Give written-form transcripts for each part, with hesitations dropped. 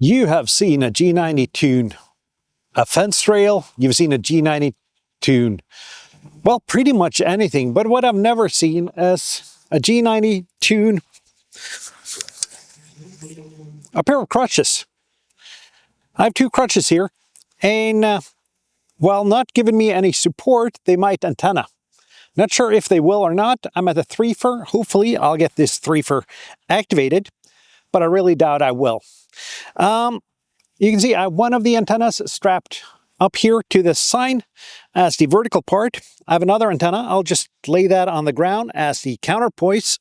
You have seen a G90 tune a fence rail, you've seen a G90 tune, well, pretty much anything. But what I've never seen is a G90 tune a pair of crutches. I have two crutches here, and while not giving me any support, they might antenna. Not sure if they will or not. I'm at a 3-fer. Hopefully I'll get this 3-fer activated, but I really doubt I will. You can see I have one of the antennas strapped up here to the sign as the vertical part. I have another antenna. I'll just lay that on the ground as the counterpoise.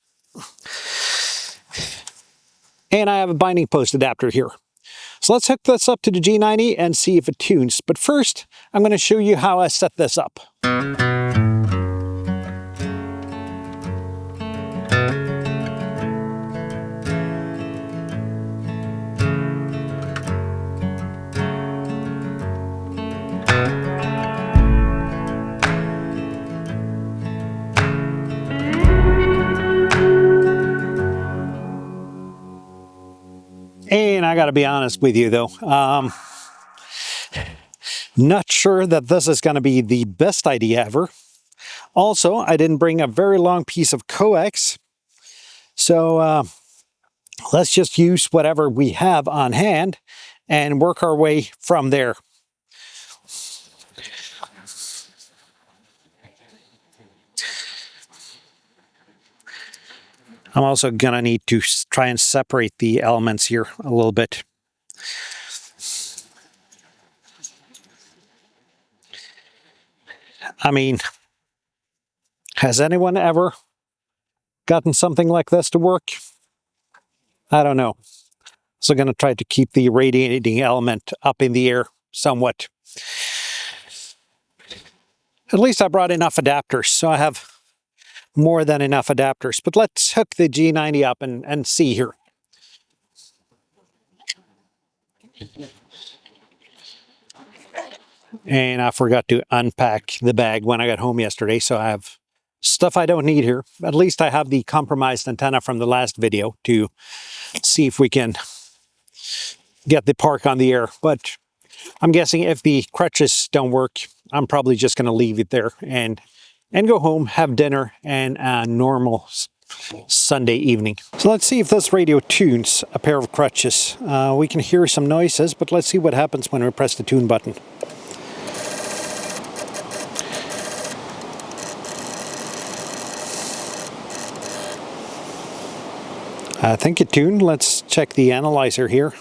And I have a binding post adapter here. So let's hook this up to the G90 and see if it tunes. But first, I'm going to show you how I set this up. And I gotta be honest with you though, not sure that this is gonna be the best idea ever. Also, I didn't bring a very long piece of coax, so let's just use whatever we have on hand and work our way from there. I'm also gonna need to try and separate the elements here a little bit. I mean, has anyone ever gotten something like this to work? I don't know. So I'm gonna try to keep the radiating element up in the air somewhat. At least I brought enough adapters, so I have more than enough adapters. But let's hook the G90 up and see here. And I forgot to unpack the bag when I got home yesterday, so I have stuff I don't need here. At least I have the compromised antenna from the last video to see if we can get the park on the air. But I'm guessing if the crutches don't work, I'm probably just going to leave it there and go home, have dinner, and a normal Sunday evening. So let's see if this radio tunes a pair of crutches. We can hear some noises, but let's see what happens when we press the tune button. I think it tuned. Let's check the analyzer here.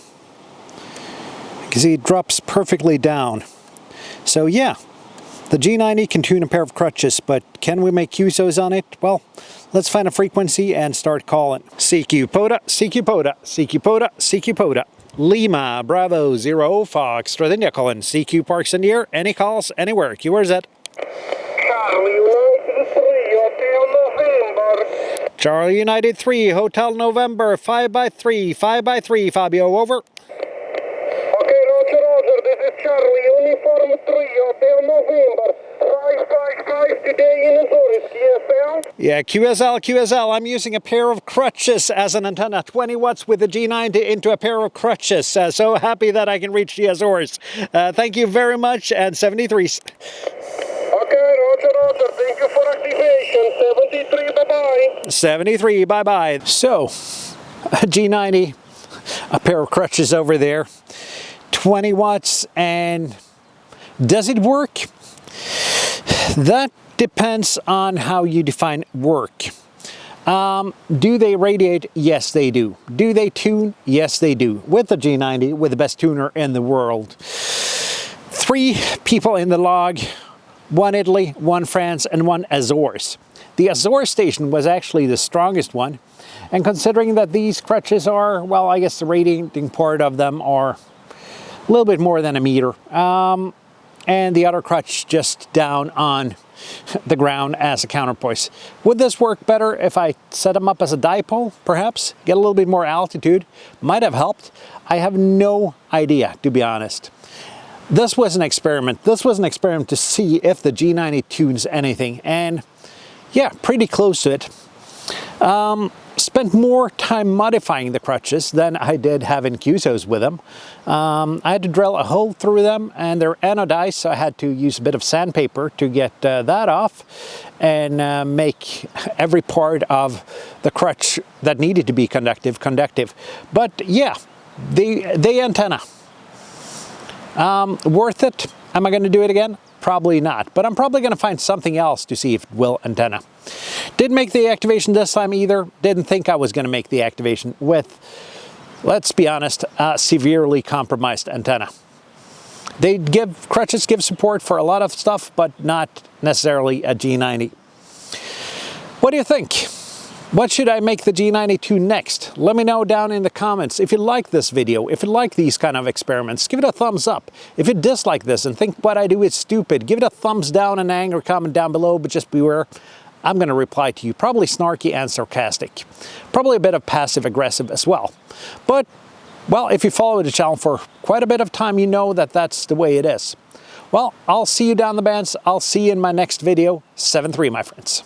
You can see it drops perfectly down. So yeah, the G90 can tune a pair of crutches, but can we make QSOs on it? Well, let's find a frequency and start calling. CQ POTA, CQ POTA, CQ POTA, CQ POTA. Lima, Bravo, 0, Fox, North India calling. CQ Parks in the air. Any calls, anywhere. Q, where's that? Charlie United 3, Hotel November, 5x3, 5x3, Fabio, over. Okay, Roger, this is Charlie, Uniform 3, Hotel November, 555 today in Azores, QSL? Yeah, QSL, I'm using a pair of crutches as an antenna, 20 watts with the G90 into a pair of crutches. So happy that I can reach the Azores. Thank you very much, and 73. Okay, Roger, thank you for activation, 73, bye-bye. 73, bye-bye. So, a G90, a pair of crutches over there, 20 watts, and does it work? That depends on how you define work. Do they radiate? Yes, they do. Do they tune? Yes, they do. With the G90, with the best tuner in the world. 3 people in the log, 1 Italy, 1 France, and 1 Azores. The Azores station was actually the strongest one, and considering that these crutches are, well, I guess the radiating part of them are a little bit more than a meter, and the other crutch just down on the ground as a counterpoise. Would this work better if I set them up as a dipole, perhaps? Get a little bit more altitude? Might have helped. I have no idea, to be honest. This was an experiment. This was an experiment to see if the G90 tunes anything, and yeah, pretty close to it. spent more time modifying the crutches than I did having QSOs with them. I had to drill a hole through them, and they're anodized, so I had to use a bit of sandpaper to get that off and make every part of the crutch that needed to be conductive. But yeah, the antenna, worth it? Am I going to do it again? Probably not, but I'm probably going to find something else to see if it will antenna. Didn't make the activation this time either. Didn't think I was going to make the activation with, let's be honest, a severely compromised antenna. Crutches give support for a lot of stuff, but not necessarily a G90. What do you think? What should I make the G92 next? Let me know down in the comments. If you like this video, if you like these kind of experiments, give it a thumbs up. If you dislike this and think what I do is stupid, give it a thumbs down and angry comment down below, but just beware, I'm going to reply to you, probably snarky and sarcastic. Probably a bit of passive-aggressive as well. But, well, if you follow the channel for quite a bit of time, you know that that's the way it is. Well, I'll see you down the bands. I'll see you in my next video. 7-3, my friends.